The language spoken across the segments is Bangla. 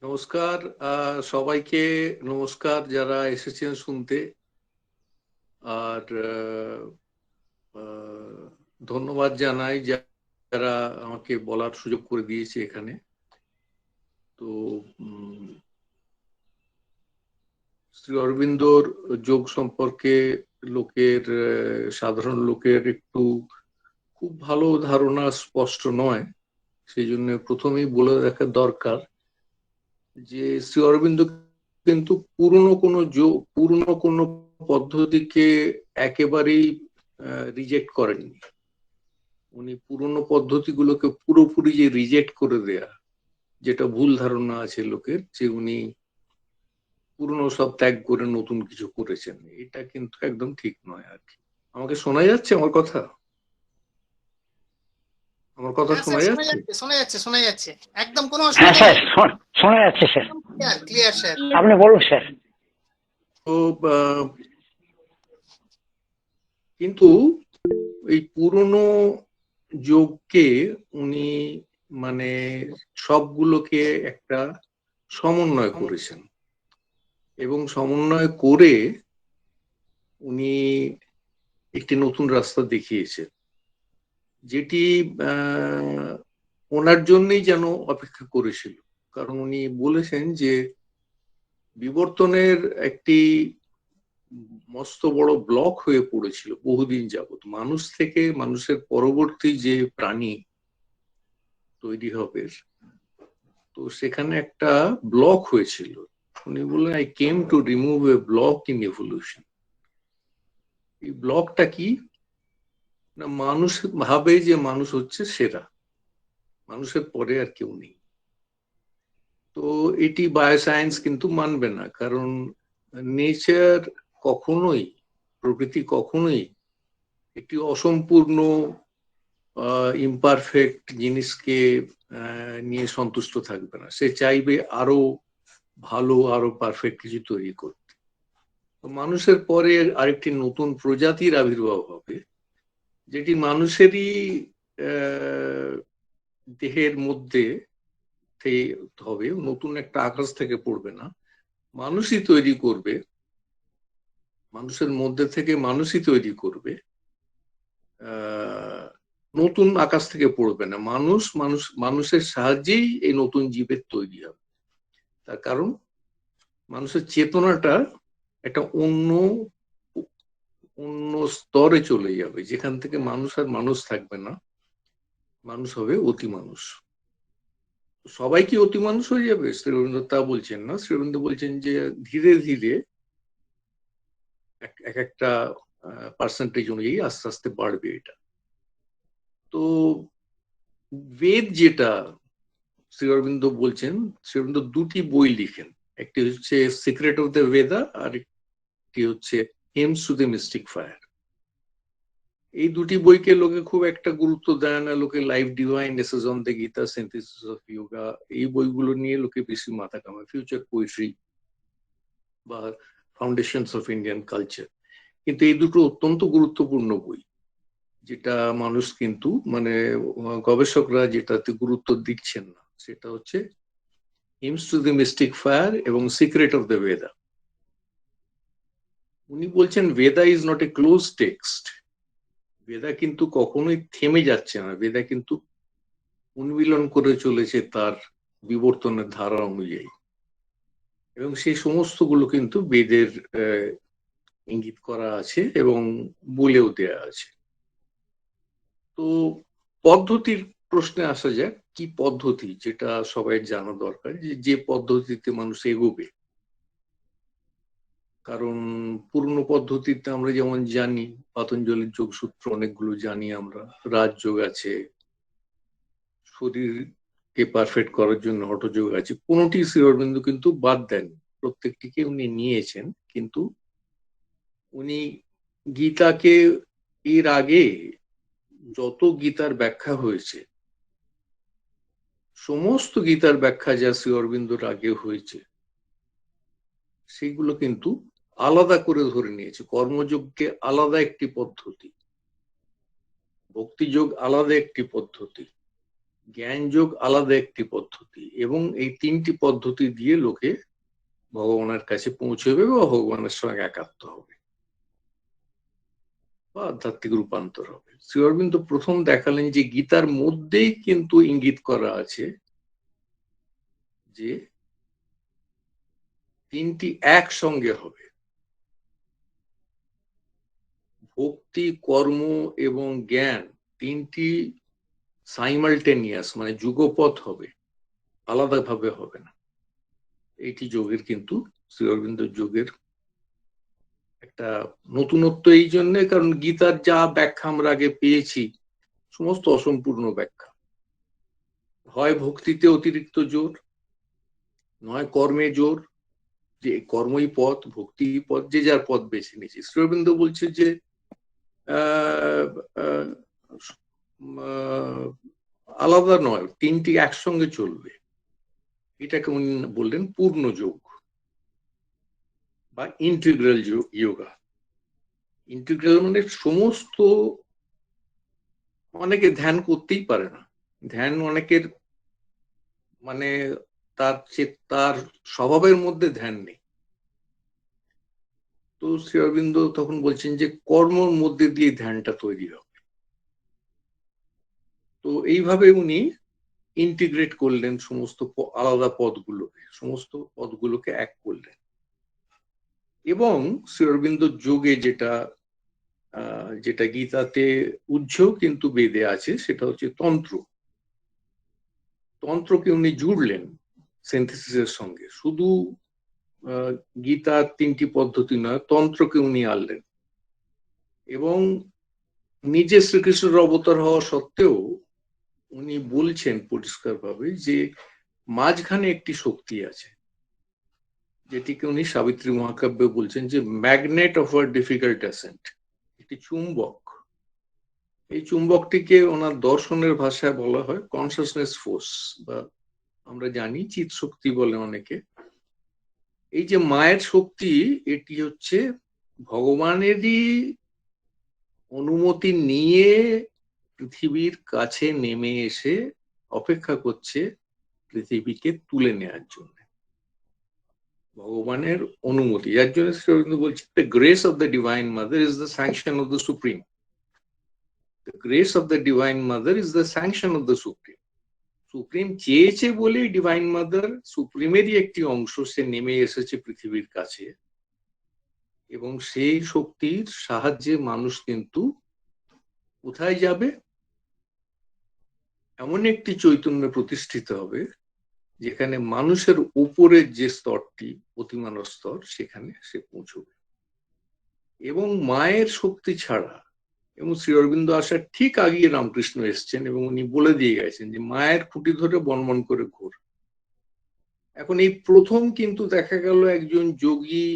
নমস্কার। সবাইকে নমস্কার যারা এসেছেন শুনতে। আর ধন্যবাদ জানাই যারা আমাকে বলার সুযোগ করে দিয়েছে এখানে। তো শ্রী অরবিন্দর যোগ সম্পর্কে সাধারণ লোকের একটু খুব ভালো ধারণা স্পষ্ট নয়। সেই জন্য প্রথমেই বলে রাখা দরকার যে শ্রী অরবিন্দ কিন্তু পুরনো কোনো পদ্ধতিকে একেবারেই রিজেক্ট করেননি। উনি পুরনো পদ্ধতিগুলোকে পুরোপুরি যে রিজেক্ট করে দেয়া, যেটা ভুল ধারণা আছে লোকের যে উনি পুরনো সব ত্যাগ করে নতুন কিছু করেছেন, এটা কিন্তু একদম ঠিক নয় আর কি। আমাকে শোনা যাচ্ছে? আমার কথা হ্যাঁ শোনা স্যার, শোনা যাচ্ছে? যাচ্ছে শোনা যাচ্ছে একদম কোনো হ্যাঁ অসুবিধা স্যার, নেই। শোনা যাচ্ছে স্যার। Clear sir. আপনি বলুন স্যার। তো কিন্তু এই পুরনো যোগকে উনি মানে সবগুলোকে একটা সমন্বয় করেছেন, এবং সমন্বয় করে উনি একটি নতুন রাস্তা দেখিয়েছেন, যেটি ওনার জন্যই যেন অপেক্ষা করেছিল। কারণ উনি বলেছেন যে বিবর্তনের একটি মস্ত বড় ব্লক হয়ে পড়েছিল বহুদিন যাবত। মানুষ থেকে মানুষের পরবর্তী যে প্রাণী তৈরি হবে, তো সেখানে একটা ব্লক হয়েছিল। উনি বললেন, I came to remove A block in evolution. এই ব্লকটা কি না, মানুষ ভাবে যে মানুষ হচ্ছে সেরা, মানুষের পরে আর কেউ নেই। তো এটি বায়োসায়েন্স কিন্তু মানবে না, কারণ নেচার কখনোই, প্রকৃতি কখনোই একটি অসম্পূর্ণ ইমপারফেক্ট জিনিসকে নিয়ে সন্তুষ্ট থাকবে না। সে চাইবে আরো ভালো, আরো পারফেক্ট কিছু তৈরি করতে। তো মানুষের পরে আরেকটি নতুন প্রজাতির আবির্ভাব হবে, যেটি মানুষেরই দেহের মধ্যে হবে, নতুন একটা আকাশ থেকে পড়বে না, মানুষই তৈরি করবে, মানুষের মধ্যে থেকে মানুষই তৈরি করবে। নতুন আকাশ থেকে পড়বে না, মানুষের সাহায্যেই এই নতুন জীবের তৈরি হবে। তার কারণ মানুষের চেতনাটা একটা অন্য অন্য স্তরে চলে যাবে, যেখান থেকে মানুষ আর মানুষ থাকবে না, মানুষ হবে অতি মানুষ। সবাই কি অতি মানুষ হয়ে যাবে? শ্রী রবীন্দ্র তা বলছেন না। শ্রী রবীন্দ্র বলছেন যে ধীরে ধীরে এক একটা পার্সেন্টেজ অনুযায়ী আস্তে আস্তে বাড়বে এটা। তো বেদ যেটা শ্রী অরবিন্দ বলছেন, শ্রী অরবিন্দ দুটি বই লিখেন। একটি হচ্ছে সিক্রেট অফ দ্য বেদা, আর একটি হচ্ছে hymns to the mystic fire. এই দুটি বইকে লোকে খুব একটা গুরুত্ব দেয় না। লোকে life divine, essays on the Gita, synthesis of yoga, এই বইগুলো নিয়ে লোকে বেশি মাথা কামায়। ফিউচার পোয়েট্রি বা ফাউন্ডেশনস অফ ইন্ডিয়ান কালচার। কিন্তু এই দুটো অত্যন্ত গুরুত্বপূর্ণ বই, যেটা মানুষ কিন্তু গবেষকরা যেটাতে গুরুত্ব দিচ্ছেন না, সেটা হচ্ছে hymns to the mystic fire এবং সিক্রেট অফ দ্য বেদা। উনি বলছেন বেদা is not a close text. বেদা কিন্তু কখনোই থেমে যাচ্ছে না, বেদা কিন্তু উন্মিলন করে চলেছে তার বিবর্তনের ধারা অনুযায়ী, এবং সেই সমস্তগুলো কিন্তু বেদের ইঙ্গিত করা আছে এবং বলেও দেয়া আছে। তো পদ্ধতির প্রশ্নে আসা যাক। কি পদ্ধতি, যেটা সবাই জানা দরকার, যে পদ্ধতিতে মানুষ এগোবে। কারণ পুরনো পদ্ধতিতে আমরা যেমন জানি, পতঞ্জলির যোগসূত্র অনেকগুলো জানি আমরা, রাজযোগ আছে, শরীরকে পারফেক্ট করার জন্য হঠযোগ আছে। কোনোটি শ্রী অরবিন্দ কিন্তু বাদ দেন, প্রত্যেকটিকে উনি নিয়েছেন। কিন্তু উনি গীতাকে, এর আগে যত গীতার ব্যাখ্যা হয়েছে, সমস্ত গীতার ব্যাখ্যা যা শ্রী অরবিন্দর আগে হয়েছে, সেগুলো কিন্তু আলাদা করে ধরে নিয়েছে। কর্মযোগকে আলাদা একটি পদ্ধতি, ভক্তিযোগ আলাদা একটি পদ্ধতি, জ্ঞান যোগ আলাদা একটি পদ্ধতি, এবং এই তিনটি পদ্ধতি দিয়ে লোকে ভগবানের কাছে পৌঁছবে বা ভগবানের সঙ্গে একাত্ম হবে বা আধ্যাত্মিক রূপান্তর হবে। শ্রী অরবিন্দ প্রথম দেখালেন যে গীতার মধ্যেই কিন্তু ইঙ্গিত করা আছে যে তিনটি একসঙ্গে হবে, ভক্তি, কর্ম এবং জ্ঞান তিনটি সাইমালটেনিয়াস, মানে যুগপৎ হবে, আলাদাভাবে হবে না। এইটি যোগের কিন্তু শ্রী অরবিন্দ যোগের একটা নতুনত্ব, এই জন্য কারণ গীতার যা ব্যাখ্যা আমরা আগে পেয়েছি সমস্ত অসম্পূর্ণ ব্যাখ্যা। হয় ভক্তিতে অতিরিক্ত জোর, নয় কর্মে জোর, যে কর্মই পথ, ভক্তি পথ, যে যার পথ বেছে নিয়েছে। শ্রী অরবিন্দ বলছে যে আলাদা নয়, তিনটি একসঙ্গে চলবে। এটাকে উনি বললেন পূর্ণ যোগ বা ইন্টিগ্রাল যোগা। ইন্টিগ্রাল মানে সমস্ত, অনেকে ধ্যান করতেই পারে না, ধ্যান অনেকের মানে তার স্বভাবের মধ্যে ধ্যান নেই। তো শ্রী অরবিন্দ তখন বলছেন যে কর্মর মধ্যে দিয়ে ধ্যানটা তৈরি হবে। তো এইভাবে উনি ইন্টিগ্রেট করলেন সমস্ত আলাদা পদগুলোকে, সমস্ত পদগুলোকে এক করলেন। এবং শ্রী অরবিন্দ যোগে যেটা গীতাতে উজ্জ কিন্তু বেদে আছে, সেটা হচ্ছে তন্ত্র। তন্ত্রকে উনি জুড়লেন সিনথেসিসের সঙ্গে, শুধু গীতার তিনটি পদ্ধতি নয়, তন্ত্রকে উনি আনলেন। এবং নিজে শ্রীকৃষ্ণের অবতার হওয়া সত্ত্বেও উনি বলছেন পরিষ্কারভাবে যে মাঝখানে একটি শক্তি আছে, যেটিকে উনি সাবিত্রী মহাকাব্যে বলছেন যে magnet of a difficult accent, একটি চুম্বক। এই চুম্বকটিকে ওনার দর্শনের ভাষায় বলা হয় কনসাসনেস ফোর্স, বা আমরা জানি চিৎ শক্তি বলে অনেকে। এই যে মায়ের শক্তি, এটি হচ্ছে ভগবানেরই অনুমতি নিয়ে পৃথিবীর কাছে নেমে এসে অপেক্ষা করছে পৃথিবীকে তুলে নেওয়ার জন্য। ভগবানের অনুমতি, যার জন্য শ্রী অরবিন্দ বলছে the grace of the divine mother is the sanction of the supreme. The grace of the divine mother is the sanction of the supreme. Supreme চেয়েছে বলেই ডিভাইন মাদার, সুপ্রিমেরই একটি অংশ, সে নেমে এসেছে পৃথিবীর কাছে, এবং সেই শক্তির সাহায্যে মানুষ কিন্তু কোথায় যাবে? এমন একটি চৈতন্য প্রতিষ্ঠিত হবে যেখানে মানুষের উপরের যে স্তরটি অতিমানব স্তর, সেখানে সে পৌঁছবে। এবং মায়ের শক্তি ছাড়া, এবং শ্রী অরবিন্দ আসার ঠিক আগে রামকৃষ্ণ এসছেন এবং উনি বলে দিয়ে গেছেন যে মায়ের খুঁটি ধরে বনবন করে ঘোর। এখন এই প্রথম কিন্তু দেখা গেল একজন যোগী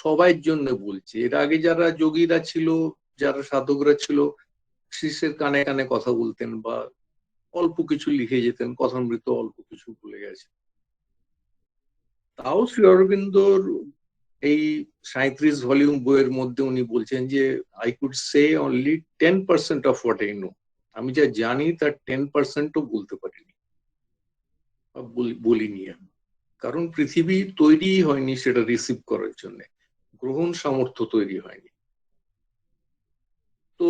সবাই জন্য বলছে। এর আগে যারা যোগীরা ছিল, যারা সাধকরা ছিল, শিষ্যের কানে কানে কথা বলতেন বা অল্প কিছু লিখে যেতেন, কথামৃত অল্প কিছু বলে গেছে। তাও শ্রী অরবিন্দর এই 37 ভলিউম বইয়ের মধ্যে উনি বলছেন যে I could say only 10% of what I know. আমি যা জানি তার 10%ও বলতে পারিনি, বলিনি আমি, কারণ পৃথিবী তৈরি হয়নি সেটা রিসিভ করার জন্য, গ্রহণ সামর্থ্য তৈরি হয়নি। তো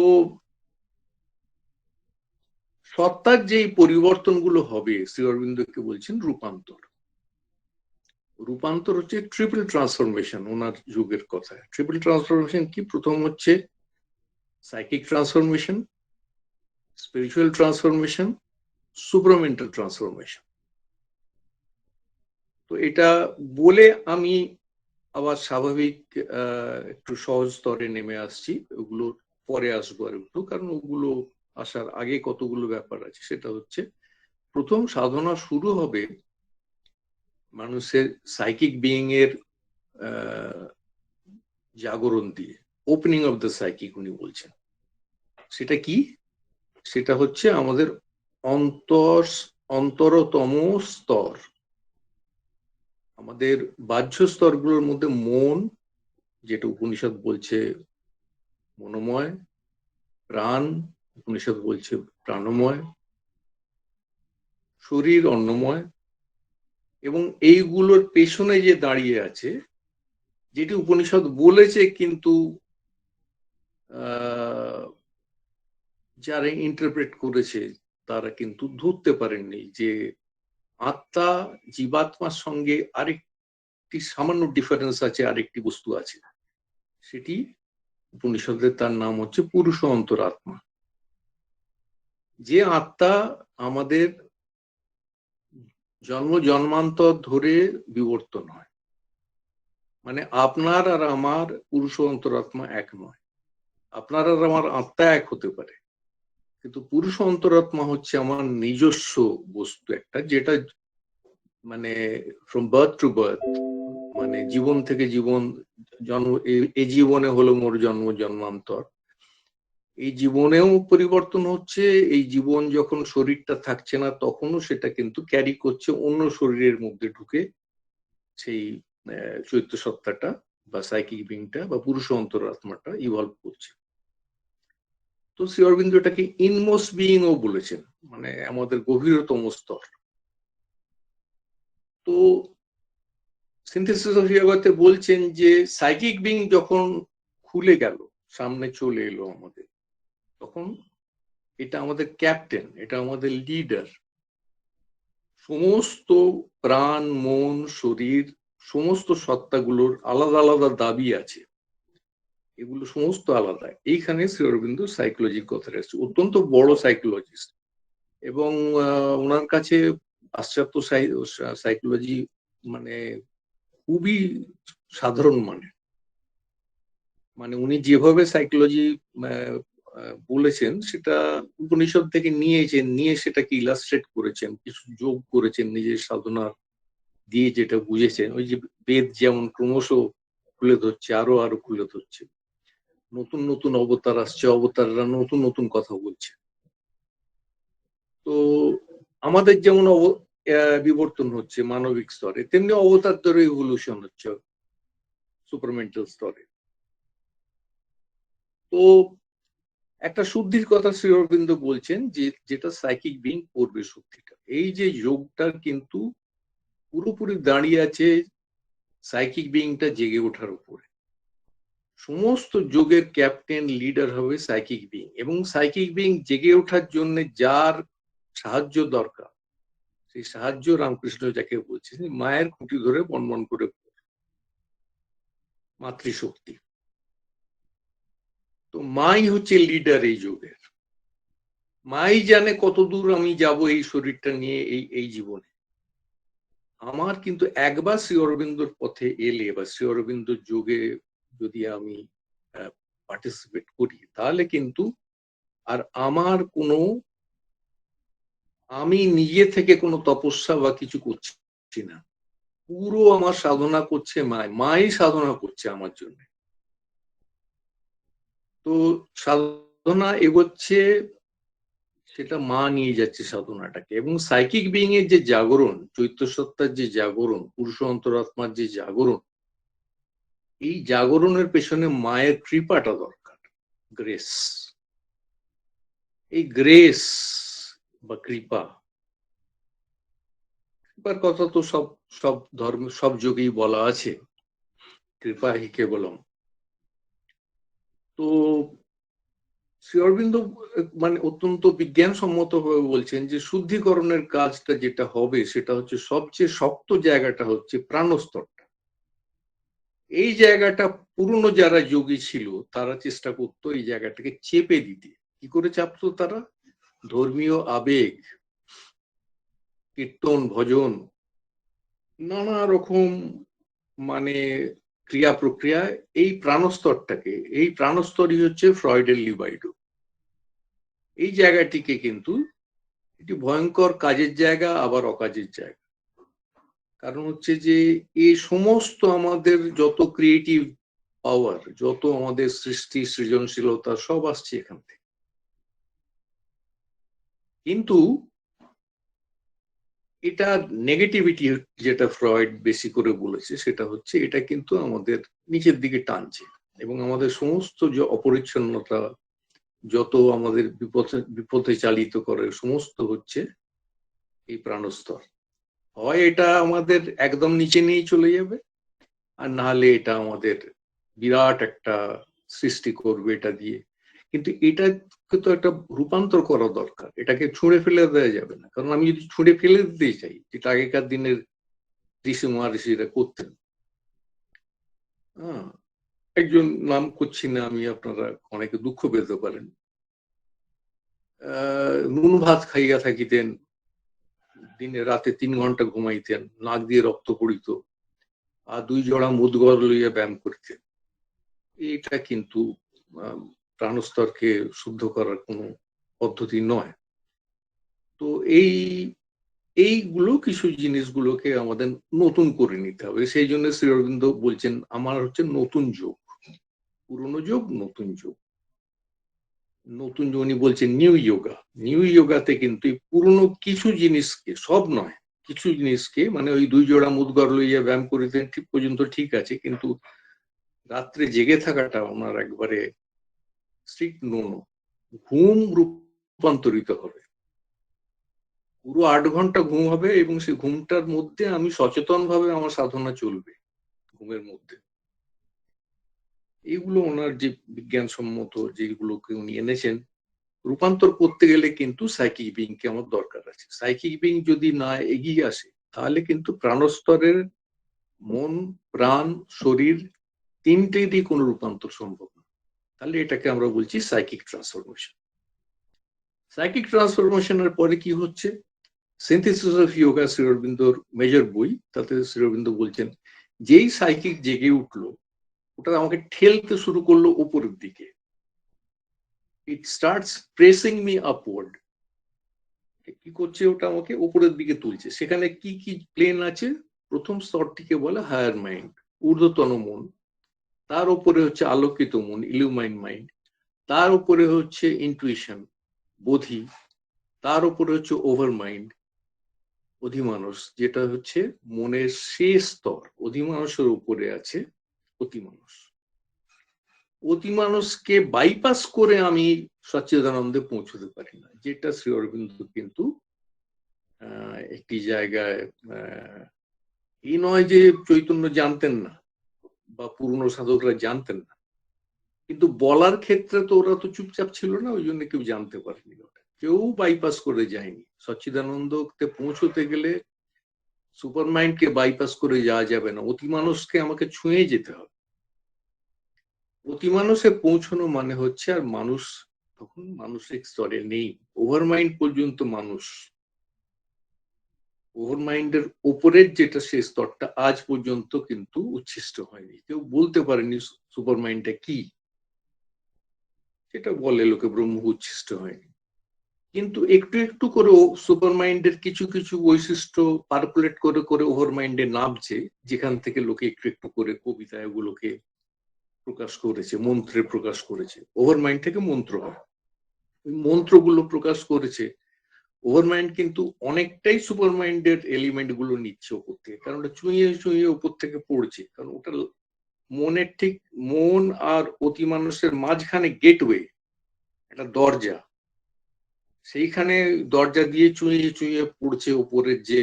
সত্তার যে পরিবর্তনগুলো হবে, শ্রী অরবিন্দকে বলছেন রূপান্তর। রূপান্তর হচ্ছে ট্রিপল ট্রান্সফরমেশন। ওনার যুগের কথা ট্রিপল ট্রান্সফরমেশন কি? প্রথম হচ্ছে psychic transformation, spiritual transformation, supramental transformation. তো এটা বলে আমি আবার স্বাভাবিক একটু সহজ স্তরে নেমে আসছি, ওগুলো পরে আসবো আর একটু, কারণ ওগুলো আসার আগে কতগুলো ব্যাপার আছে। সেটা হচ্ছে প্রথম সাধনা শুরু হবে মানুষের সাইকিক বিইং এর জাগরণ দিয়ে, ওপেনিং অফ দ্য সাইকিক উনি বলছেন। সেটা কি? সেটা হচ্ছে আমাদের অন্তরতম স্তর। আমাদের বাহ্য স্তরগুলোর মধ্যে মন, যেটা উপনিষদ বলছে মনোময়, প্রাণ, উপনিষদ বলছে প্রাণময়, শরীর অন্নময়, এবং এইগুলোর পেছনে যে দাঁড়িয়ে আছে, যেটি উপনিষদ বলেছে কিন্তু যারা ইন্টারপ্রেট করেছে তারা কিন্তু ধরতে পারেননি যে আত্মা জীবাত্মার সঙ্গে আরেকটি সামান্য ডিফারেন্স আছে, আরেকটি বস্তু আছে। সেটি উপনিষদের তার নাম হচ্ছে পুরুষ অন্তরাত্মা। যে আত্মা আমাদের জন্ম জন্মান্তর ধরে বিবর্তন হয়, মানে আপনার আর আমার পুরুষ অন্তরাত্মা এক নয়। আপনার আর আমার আত্মা এক হতে পারে, কিন্তু পুরুষ অন্তরাত্মা হচ্ছে আমার নিজস্ব বস্তু একটা, যেটা মানে ফ্রম বার্থ টু বার্থ, মানে জীবন থেকে জীবন, জন্ম এই জীবনে হলো মোর জন্ম জন্মান্তর, এই জীবনেও পরিবর্তন হচ্ছে। এই জীবন যখন শরীরটা থাকছে না তখনও সেটা কিন্তু ক্যারি করছে অন্য শরীরের মধ্যে ঢুকে, সেই চৈত্য সত্তাটা বা সাইকিক বিংটা বা পুরুষ অন্তরাত্মাটা ইভলভ করছে। তো শ্রী অরবিন্দ এটাকে ইনমোস্ট বিইং ও বলেছেন, মানে আমাদের গভীরতম স্তর। তো সিনথেসিস অফ যোগাতে বলছেন যে সাইকিক বিং যখন খুলে গেল, সামনে চলে এলো আমাদের, তখন এটা আমাদের ক্যাপ্টেন, এটা আমাদের লিডার। সমস্ত প্রাণ, মন, শরীর, সমস্ত সত্তাগুলোর আলাদা আলাদা দাবি আছে, এগুলো সমস্ত আলাদা। এইখানে শ্রী অরবিন্দ সাইকোলজির কথা আসছে, অত্যন্ত বড় সাইকোলজিস্ট, এবং ওনার কাছে পাশ্চাত্য সাইকোলজি মানে খুবই সাধারণ মানে উনি যেভাবে সাইকোলজি বলেছেন সেটা উপনিষদ থেকে নিয়েছেন, নিয়ে সেটাকে ইলাস্ট্রেট করেছেন, কিছু যোগ করেছেন নিজের সাধনা দিয়ে, যেটা বুঝেছেন। ওই যে বেদ যেমন ক্রমশ খুলে ধরছে, আরো আরো খুলে ধরছে, নতুন নতুন অবতার আসছে, অবতাররা নতুন নতুন কথা বলছে। তো আমাদের যেমন বিবর্তন হচ্ছে মানবিক স্তরে, তেমনি অবতার ধরে ইভলিউশন হচ্ছে সুপারমেন্টাল স্তরে। তো একটা শুদ্ধির কথা শ্রী অরবিন্দ বলছেন, যে যেটা সাইকিক বিং করবে শুদ্ধিটা, এই যে যোগটার কিন্তু পুরোপুরি দাঁড়িয়ে আছে সাইকিক বিংটা জেগে ওঠার উপরে। সমস্ত যোগের ক্যাপ্টেন, লিডার হবে সাইকিক বিং, এবং সাইকিক বিং জেগে ওঠার জন্য যার সাহায্য দরকার, সেই সাহায্য রামকৃষ্ণ যাকে বলছেন মায়ের খুঁটি ধরে বনবন করে, মাতৃশক্তি। তো মাই হচ্ছে লিডার এই যোগের। মাই জানে কতদূর আমি যাব এই শরীরটা নিয়ে, এই জীবনে। আমার কিন্তু একবার শ্রী অরবিন্দর পথে এলে বা শ্রী অরবিন্দ যোগে যদি আমি পার্টিসিপেট করি, তাহলে কিন্তু আর আমার কোনো, আমি নিজে থেকে কোনো তপস্যা বা কিছু করছি না, পুরো আমার সাধনা করছে মাই সাধনা করছে আমার জন্য। তো সাধনা এগোচ্ছে, সেটা মা নিয়ে যাচ্ছে সাধনাটাকে। এবং সাইকিক বিং এর যে জাগরণ, চৈত্য সত্তার যে জাগরণ, পুরুষ অন্তরাত্মার যে জাগরণ, এই জাগরণের পেছনে মায়ের কৃপাটা দরকার, গ্রেস। এই গ্রেস বা কৃপার কথা তো সব সব ধর্ম, সব যুগেই বলা আছে, কৃপা হি কেবলম। তো শ্রী অরবিন্দ মানে অত্যন্ত বিজ্ঞানসম্মত ভাবে বলছেন যে শুদ্ধিকরণের কাজটা যেটা হবে, সেটা হচ্ছে সবচেয়ে শক্ত জায়গাটা হচ্ছে প্রাণস্তরটা। এই জায়গাটা পুরনো যারা যোগী ছিল তারা চেষ্টা করতো এই জায়গাটাকে চেপে দিতে। কি করে চাপতো তারা? ধর্মীয় আবেগ, কীর্তন, ভজন, নানা রকম মানে ক্রিয়া প্রক্রিয়া, এই প্রাণস্তরটাকে, এই প্রাণস্তরই হচ্ছে ফ্রয়েডের লিবাইডো। এই জায়গাটিকে কিন্তু এটি ভয়ঙ্কর কাজের জায়গা, আবার অকাজের জায়গা। কারণ হচ্ছে যে এই সমস্ত আমাদের যত ক্রিয়েটিভ পাওয়ার, যত আমাদের সৃষ্টি, সৃজনশীলতা, সব আসছে এখান থেকে। কিন্তু এটা নেগেটিভিটি, যেটা ফ্রয়েড বেশি করে বলেছে, সেটা হচ্ছে এটা কিন্তু আমাদের নিচের দিকে টানছে, এবং আমাদের সমস্ত যে অপরিচ্ছন্নতা, যত আমাদের বিপদে চালিত করে, সমস্ত হচ্ছে এই প্রাণস্তর। হয় এটা আমাদের একদম নিচে নিয়ে চলে যাবে, আর না হলে এটা আমাদের বিরাট একটা সৃষ্টি করবে এটা দিয়ে। কিন্তু এটাকে তো একটা রূপান্তর করা দরকার, এটাকে ছুঁড়ে ফেলে দেওয়া যাবে না। কারণ আমি যদি ছুঁড়ে ফেলে দিতে চাই, যেটা আগেকার দিনের ঋষি মহাঋষিরা করতেন, হ্যাঁ, একজন নাম করছি না আমি, আপনারা অনেকে দুঃখ পেতে পারেন, নুন ভাত খাইয়া থাকিতেন, দিনে রাতে 3 ঘন্টা ঘুমাইতেন, নাক দিয়ে রক্ত পড়িত, আর 2 জোড়া মুদগর লইয়া ব্যায়াম করিতেন। এটা কিন্তু প্রাণস্তরকে শুদ্ধ করার কোনো পদ্ধতি নয়। তো এইগুলো কিছু জিনিসগুলোকে আমাদের নতুন করে নিতে হবে। সেই জন্য শ্রী অরবিন্দ বলছেন আমার হচ্ছে নতুন যোগ, পুরনো যোগ নতুন যোগ। নতুন উনি বলছেন নিউ যোগা। নিউ যোগাতে কিন্তু পুরনো কিছু জিনিসকে, সব নয়, কিছু জিনিসকে, মানে ওই 2 জোড়া মুদগর লইয়া ব্যায়াম করিতেন ঠিক পর্যন্ত ঠিক আছে, কিন্তু রাত্রে জেগে থাকাটা ওনার একবারে স্ট্রিক্ট নো। ঘুম রূপান্তরিত হবে, পুরো 8 ঘন্টা ঘুম হবে, এবং সেই ঘুমটার মধ্যে আমি সচেতন ভাবে আমার সাধনা চলবে ঘুমের মধ্যে। এইগুলো ওনার যে বিজ্ঞানসম্মত যেগুলোকে উনি এনেছেন, রূপান্তর করতে গেলে কিন্তু সাইকিক বিং কে আমার দরকার আছে। সাইকিক বিং যদি না এগিয়ে আসে, তাহলে কিন্তু প্রাণস্তরের মন, প্রাণ, শরীর তিনটেরই কোনো রূপান্তর সম্ভব না। তাহলে এটাকে আমরা বলছি সাইকিক ট্রান্সফরমেশন। সাইকিক ট্রান্সফরমেশনের পরে কি হচ্ছে, synthesis of yoga, Shri Arvinder major বই, তাতে শ্রী অরবিন্দ বলছেন যেই সাইকিক জেগে উঠলো, ওটা আমাকে ঠেলতে শুরু করলো উপরের দিকে। It starts pressing me upward. কি করছে, ওটা আমাকে উপরের দিকে তুলছে। সেখানে কি কি প্লেন আছে, প্রথম স্তরটিকে বলে হায়ার মাইন্ড, ঊর্ধ্বতন মন। তার উপরে হচ্ছে আলোকিত মন, ইলুমাইন মাইন্ড। তার উপরে হচ্ছে ইন্টুইশন, বোধি। তার উপরে হচ্ছে ওভার মাইন্ড, অধিমানস, যেটা হচ্ছে মনের শেষ স্তর। অধিমানসের উপরে আছে অতিমানস। অতিমানসকে বাইপাস করে আমি সচ্চিদানন্দে পৌঁছতে পারি না, যেটা শ্রী অরবিন্দ কিন্তু একটি জায়গায়, এই নয় যে চৈতন্য জানতেন না বা পুরনো সাধকরা জানতেন না, কিন্তু বলার ক্ষেত্রে তো ওরা তো চুপচাপ ছিল না, ওই জন্য কেউ জানতে পারেনি। ওটা কেউ বাইপাস করে যায়নি। সচ্চিদানন্দতে পৌঁছতে গেলে সুপার মাইন্ডকে বাইপাস করে যাওয়া যাবে না, অতিমানসকে আমাকে ছুঁয়ে যেতে হবে। অতিমানসে পৌঁছানো মানে হচ্ছে, আর মানুষ তখন মানসিক স্তরে নেই, ওভার মাইন্ড পর্যন্ত মানুষ। ওভার মাইন্ডের উপরের যেটা সেই স্তরটা আজ পর্যন্ত কিন্তু উচ্ছিষ্ট হয়নি। কেউ বলতে পারেনি সুপার মাইন্ডটা কি। সেটা বলে লোকে ব্রহ্ম উচ্ছিষ্ট হয়নি, কিন্তু একটু একটু করে সুপার মাইন্ডের কিছু কিছু বৈশিষ্ট্য পারকুলেট করে করে ওভার মাইন্ডে নামছে, যেখান থেকে লোকে একটু একটু করে কবিতায় ওগুলোকে প্রকাশ করেছে, মন্ত্রে প্রকাশ করেছে। ওভার মাইন্ড থেকে মন্ত্র হয়, ওই মন্ত্রগুলো প্রকাশ করেছে। ওভার মাইন্ড কিন্তু অনেকটাই সুপার মাইন্ডের এলিমেন্ট গুলো নিচ্ছে ওপর থেকে, কারণ ওটা চুইয়ে চুইয়ে ওপর থেকে পড়ছে। কারণ ওটা মনের ঠিক, মন আর অতি মানুষের মাঝখানে গেটওয়ে, একটা দরজা, সেইখানে দরজা দিয়ে চুইয়ে চুইয়ে পড়ছে ওপরের যে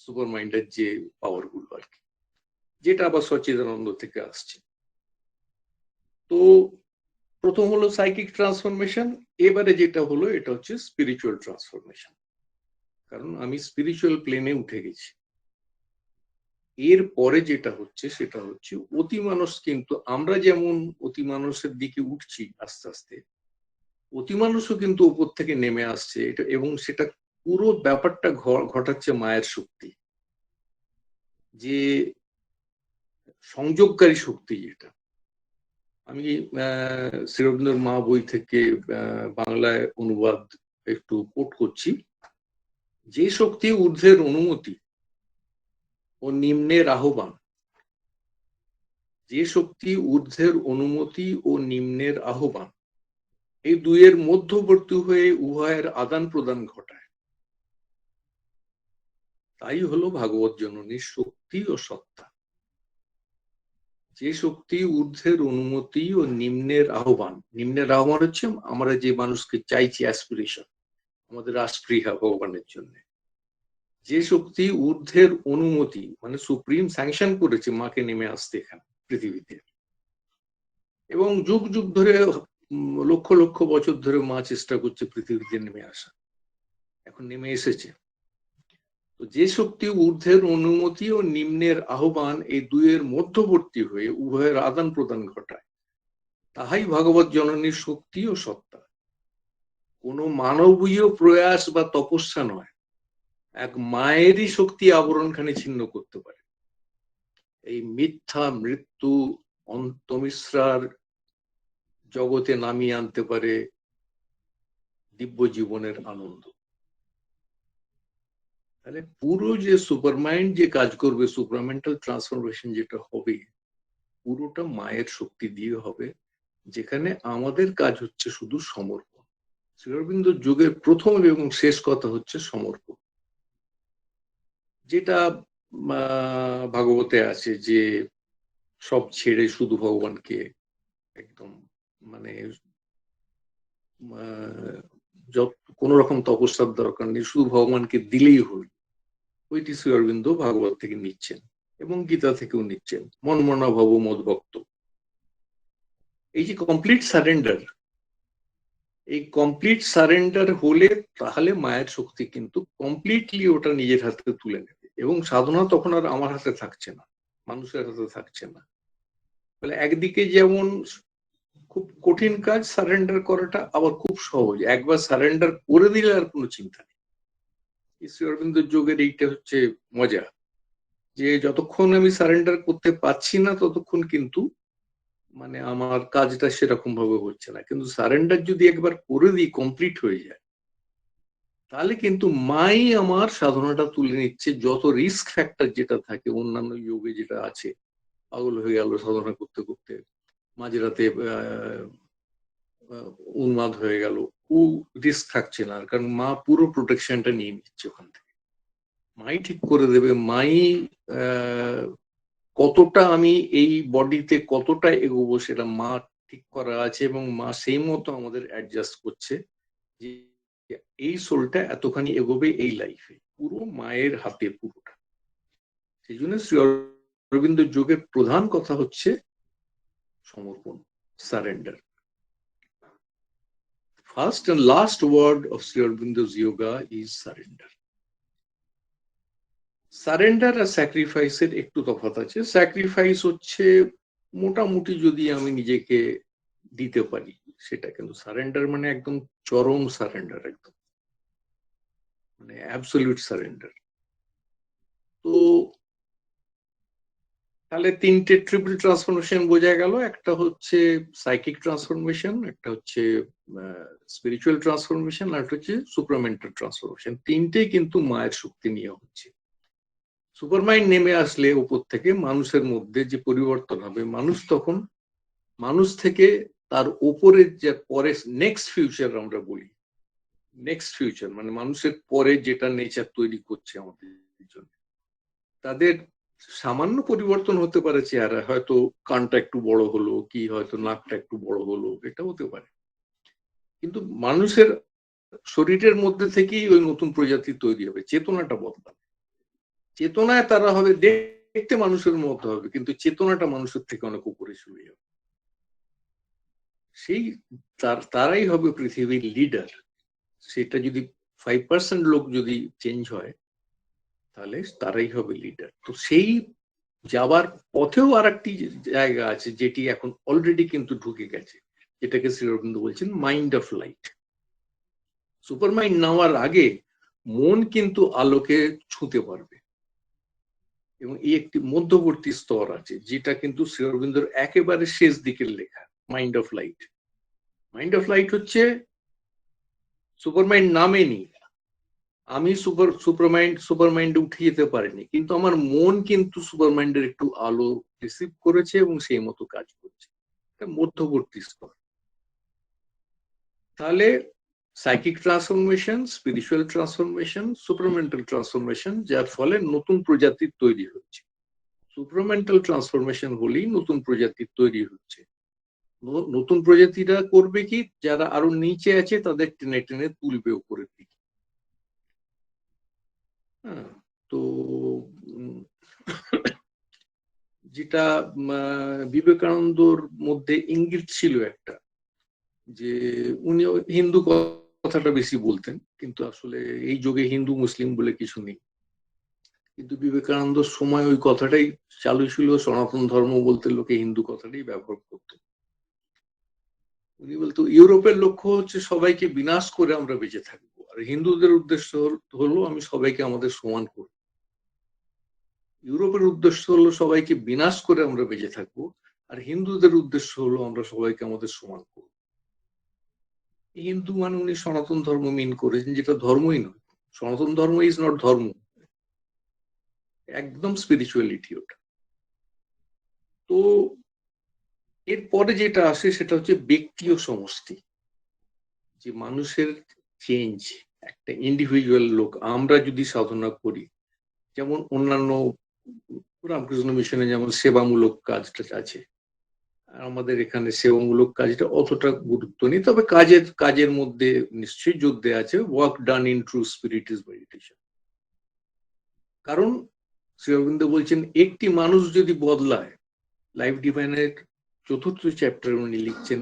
সুপার মাইন্ডের যে পাওয়ার গুলো আর কি, যেটা আবার সচ্চিদানন্দ থেকে আসছে। তো প্রথম হলো সাইকিক ট্রান্সফরমেশন। এবারে যেটা হলো, এটা হচ্ছে স্পিরিচুয়াল ট্রান্সফরমেশন, কারণ আমি স্পিরিচুয়াল প্লেনে উঠে গেছি। এর পরে যেটা হচ্ছে সেটা হচ্ছে অতিমানস। কিন্তু আমরা যেমন অতিমানসের দিকে উঠছি আস্তে আস্তে, অতিমানসও কিন্তু উপর থেকে নেমে আসছে। এটা, এবং সেটা পুরো ব্যাপারটা ঘটাচ্ছে মায়ের শক্তি, যে সংযোগকারী শক্তি। যেটা আমি শ্রী অরবিন্দর মা বই থেকে বাংলায় অনুবাদ একটু কোট করছি। যে শক্তি ঊর্ধ্বের অনুমতি ও নিম্নের আহ্বান, যে শক্তি ঊর্ধ্বের অনুমতি ও নিম্নের আহ্বান, এই দুইয়ের মধ্যবর্তী হয়ে উভয়ের আদান প্রদান ঘটায়, তাই হলো ভাগবত জননীর শক্তি ও সত্তা। যে শক্তি ঊর্ধ্বের অনুমতি ও নিম্নের আহ্বান, নিম্নের আহ্বান হচ্ছে আমরা যে মানুষকে চাইছি, অ্যাসপিরেশন, আমাদের রাষ্ট্রীহা ভগবানের জন্য, যে শক্তি ঊর্ধ্বের অনুমতি মানে সুপ্রিম স্যাংশন করেছে মাকে নেমে আসতে এখানে পৃথিবীতে, এবং যুগ যুগ ধরে লক্ষ লক্ষ বছর ধরে মা চেষ্টা করছে পৃথিবীতে নেমে আসা, এখন নেমে এসেছে। তো যে শক্তি ঊর্ধ্বের অনুমতি ও নিম্নের আহ্বান এই দুইয়ের মধ্যবর্তী হয়ে উভয়ের আদান প্রদান ঘটায়, তাহাই ভগবত জননীর শক্তি ও সত্তা। কোনো মানবীয় প্রয়াস বা তপস্যা নয়, এক মায়েরই শক্তি আবরণখানি ছিন্ন করতে পারে, এই মিথ্যা মৃত্যু অন্তমিশ্রার জগতে নামিয়ে আনতে পারে দিব্য জীবনের আনন্দ। তাহলে পুরো যে সুপারমাইন্ড যে কাজ করবে, সুপারমেন্টাল ট্রান্সফরমেশন যেটা হবে, পুরোটা মায়ের শক্তি দিয়ে হবে, যেখানে আমাদের কাজ হচ্ছে শুধু সমর্পণ। শ্রী অরবিন্দ যোগের প্রথম এবং শেষ কথা হচ্ছে সমর্পণ, যেটা ভাগবতে আছে যে সব ছেড়ে শুধু ভগবানকে একদম মানে কোন রকম তপস্যার দরকার নেই, শুধু ভগবানকে দিলেই হল। ওইটি শ্রী অরবিন্দ ভাগবত থেকে নিচ্ছেন এবং গীতা থেকেও নিচ্ছেন, মনমনা ভব মদ ভক্ত। এই যে কমপ্লিট সারেন্ডার, এই কমপ্লিট সারেন্ডার হলে তাহলে মায়ের শক্তি কিন্তু কমপ্লিটলি ওটা নিজের হাতে তুলে নেবে, এবং সাধনা তখন আর আমার হাতে থাকছে না, মানুষের হাতে থাকছে না। বলে একদিকে যেমন খুব কঠিন কাজ সারেন্ডার করাটা, আবার খুব সহজ, একবার সারেন্ডার করে দিলে আর কোনো চিন্তা নেই। শ্রী অরবিন্দ যোগের এইটা হচ্ছে মজা, যে যতক্ষণ আমি সারেন্ডার করতে পারছি না ততক্ষণ কিন্তু মানে আমার কাজটা সেরকম ভাবে হচ্ছে না, কিন্তু সারেন্ডার যদি একবার করে দিই, কমপ্লিট হয়ে যায়, তাহলে কিন্তু মাই আমার সাধনাটা তুলে নিচ্ছে। যত রিস্ক ফ্যাক্টর যেটা থাকে অন্যান্য যোগে যেটা আছে, পাগল হয়ে গেল সাধনা করতে করতে, মাঝরাতে উন্মাদ হয়ে গেল, ও রিস্ক থাকছে না, কারণ মা পুরো প্রোটেকশনটা নিয়ে নিচ্ছে ওখান থেকে। মাই ঠিক করে দেবে, মাই কতটা আমি এই বডিতে কতটা এগোবো সেটা মা ঠিক করা আছে, এবং মা সেই মতো আমাদের অ্যাডজাস্ট করছে যে এই সোলটা এতখানি এগোবে এই লাইফে, পুরো মায়ের হাতে পুরোটা। সেই জন্য শ্রী অরবিন্দ যোগের প্রধান কথা হচ্ছে সমর্পণ, surrender. First and last word of Sri Aurobindo's yoga is surrender. Surrender আর স্যাক্রিফাইসের একটু তফাৎ আছে। স্যাক্রিফাইস হচ্ছে মোটামুটি যদি আমি নিজেকে দিতে পারি সেটা, কিন্তু সারেন্ডার মানে একদম চরম সারেন্ডার, একদম মানে অ্যাবসলিউট সারেন্ডার। তো তাহলে তিনটে ট্রিপল ট্রান্সফরমেশন বোঝা গেল, একটা হচ্ছে সাইকিক ট্রান্সফরমেশন, একটা হচ্ছে স্পিরিচুয়াল ট্রান্সফরমেশন, আর একটা হচ্ছে সুপ্রামেন্টাল ট্রান্সফরমেশন। তিনটেই কিন্তু মায়ের শক্তি নিয়ে হচ্ছে। সুপারমাইন্ড নেমে আসলে উপর থেকে মানুষের মধ্যে যে পরিবর্তন হবে, মানুষ তখন মানুষ থেকে তার উপরের যে পরে নেক্সট ফিউচার আমরা বলি, নেক্সট ফিউচার মানে মানুষের পরে যেটা নেচার তৈরি করছে আমাদের জন্য, তাদের সামান্য পরিবর্তন হতে পারে চেহারা, হয়তো কানটা একটু বড় হলো, কি হয়তো নাকটা একটু বড় হলো, এটা হতে পারে, কিন্তু মানুষের শরীরের মধ্যে থেকেই ওই নতুন প্রজাতি তৈরি হবে, চেতনাটা বদলাবে। চেতনায় তারা হবে, দেখতে মানুষের মতো হবে, কিন্তু চেতনাটা মানুষের থেকে অনেক উপরে চলে যাবে। সেই তারাই হবে পৃথিবীর লিডার। সেটা যদি 5% লোক যদি চেঞ্জ হয় তাহলে তারাই হবে লিডার। তো সেই যাবার পথেও আর একটি জায়গা আছে যেটি এখন অলরেডি কিন্তু ঢুকে গেছে, যেটাকে শ্রী অরবিন্দ বলছেন mind of light. Super mind নেওয়ার আগে মন কিন্তু আলোকে ছুঁতে পারবে, এবং এই একটি মধ্যবর্তী স্তর আছে যেটা কিন্তু শ্রী অরবিন্দর একেবারে শেষ দিকের লেখা, mind of light. Mind of light হচ্ছে সুপার মাইন্ড নামেনি, আমি সুপার মাইন্ডে উঠে যেতে পারিনি, কিন্তু আমার মন কিন্তু সুপার মাইন্ডের একটু আলো রিসিভ করেছে এবং সেই মতো কাজ করছে, এটা মধ্যবর্তী স্তর। তাহলে psychic transformation, spiritual transformation, supramental transformation, যার ফলে নতুন প্রজাতির তৈরি হচ্ছে। সুপারমেন্টাল ট্রান্সফরমেশন হলেই নতুন প্রজাতির তৈরি হচ্ছে। নতুন প্রজাতিরা করবে কি, যারা আরো নিচে আছে তাদের টেনে টেনে তুলবে উপরের দিকে, হ্যাঁ, তো যেটা বিবেকানন্দর মধ্যে ইঙ্গিত ছিল একটা, যে উনি হিন্দু কথাটা বেশি বলতেন, কিন্তু আসলে এই যুগে হিন্দু মুসলিম বলে কিছু নেই। কিন্তু বিবেকানন্দর সময় ওই কথাটাই চালু ছিল, সনাতন ধর্ম বলতে লোকে হিন্দু কথাটাই ব্যবহার করত। উনি বলতো ইউরোপের লক্ষ্য হচ্ছে সবাইকে বিনাশ করে আমরা বেঁচে থাকবো, আর হিন্দুদের উদ্দেশ্য হলো আমি সবাইকে আমাদের সমান করব। ইউরোপের উদ্দেশ্য হলো সবাইকে বিনাশ করে আমরা বেঁচে থাকবো, আর হিন্দুদের উদ্দেশ্য হলো আমরা সবাইকে আমাদের সমান করব। হিন্দু মানে উনি সনাতন ধর্ম মিন করেছেন, যেটা ধর্মই নয়। সনাতন ধর্ম ইজ নট ধর্ম, একদম স্পিরিচুয়ালিটি ওটা। তো এরপরে যেটা আসে সেটা হচ্ছে ব্যক্তি ও সমষ্টি, যে মানুষের চেঞ্জ। একটা ইন্ডিভিজুয়াল লোক আমরা যদি সাধনা করি, যেমন অন্যান্য রামকৃষ্ণ মিশনে যেমন সেবামূলক কাজটা আছে, আর আমাদের এখানে সেবামূলক কাজটা অতটা গুরুত্ব নেই, তবে কাজের মধ্যে নিশ্চয়ই জোর দেয়া আছে। Work done in true spirit is meditation. কারণ শ্রী অরবিন্দ বলছেন একটি মানুষ যদি বদলায়, লাইফ ডিভাইনের 4th চ্যাপ্টারে উনি লিখছেন,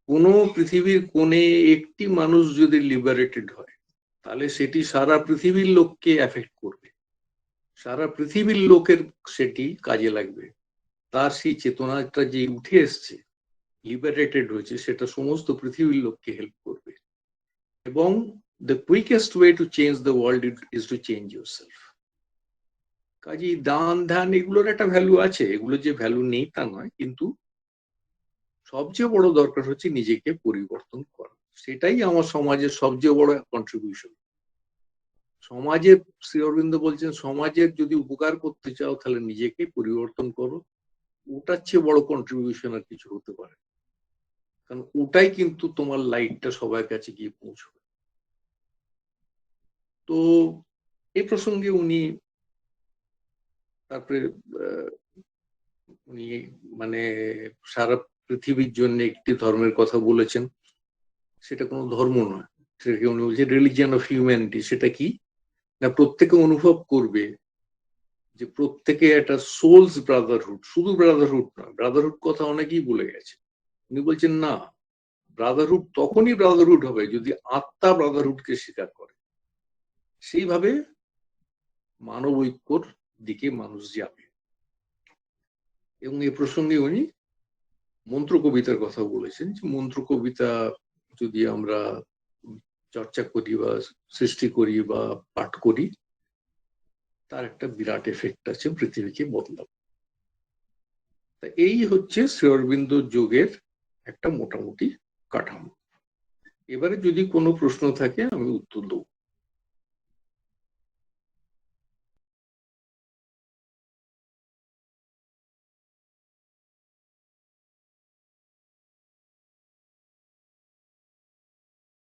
কোন পৃথিবীর কোণে একটি মানুষ যদি লিবারেটেড হয়, তাহলে সেটি সারা পৃথিবীর লোককে এফেক্ট করবে, সারা পৃথিবীর লোকের সেটি কাজে লাগবে। তার সেই চেতনাটা যে উঠে এসছে, লিবারেটেড হয়েছে, সেটা সমস্ত পৃথিবীর লোককে হেল্প করবে। এবং the quickest way to change the world is to change yourself. কাজেই দান ধ্যান এগুলোর একটা ভ্যালু আছে, এগুলো যে ভ্যালু নেই তা নয়, কিন্তু সবচেয়ে বড় দরকার হচ্ছে নিজেকে পরিবর্তন করা। সেটাই আমার সমাজের সবচেয়ে বড় কন্ট্রিবিউশন। সমাজের, শ্রী অরবিন্দ বলছেন, সমাজের যদি উপকার করতে চাও তাহলে নিজেকে পরিবর্তন করো। ওটার চেয়ে বড় কন্ট্রিবিউশন আর কিছু হতে পারে, কারণ ওটাই কিন্তু তোমার লাইটটা সবার কাছে গিয়ে পৌঁছবে। তো এই প্রসঙ্গে উনি তারপরে উনি মানে সারা পৃথিবীর জন্য একটি ধর্মের কথা বলেছেন। সেটা কোনো ধর্ম নয়, সেটাকে উনি বলছেন রিলিজিয়ন অফ হিউম্যানিটি। সেটা কি না, প্রত্যেকে অনুভব করবে যে প্রত্যেকে একটা সোলস ব্রাদারহুড, শুধু ব্রাদারহুড নয়, ব্রাদারহুড কথা অনেকেই বলে গেছে। উনি বলছেন না, ব্রাদারহুড তখনই ব্রাদারহুড হবে যদি আত্মা ব্রাদারহুডকে স্বীকার করে। সেইভাবে মানব ঐক্যর দিকে মানুষ যাবে। এবং এই প্রসঙ্গে উনি মন্ত্র কবিতার কথা বলেছেন, যে মন্ত্র কবিতা যদি আমরা চর্চা করি বা সৃষ্টি করি বা পাঠ করি, তার একটা বিরাট এফেক্ট আছে পৃথিবীকে বদলাবে। এই হচ্ছে শ্রী অরবিন্দ যোগের একটা মোটামুটি কাঠামো। এবারে যদি কোনো প্রশ্ন থাকে আমি উত্তর দেবো।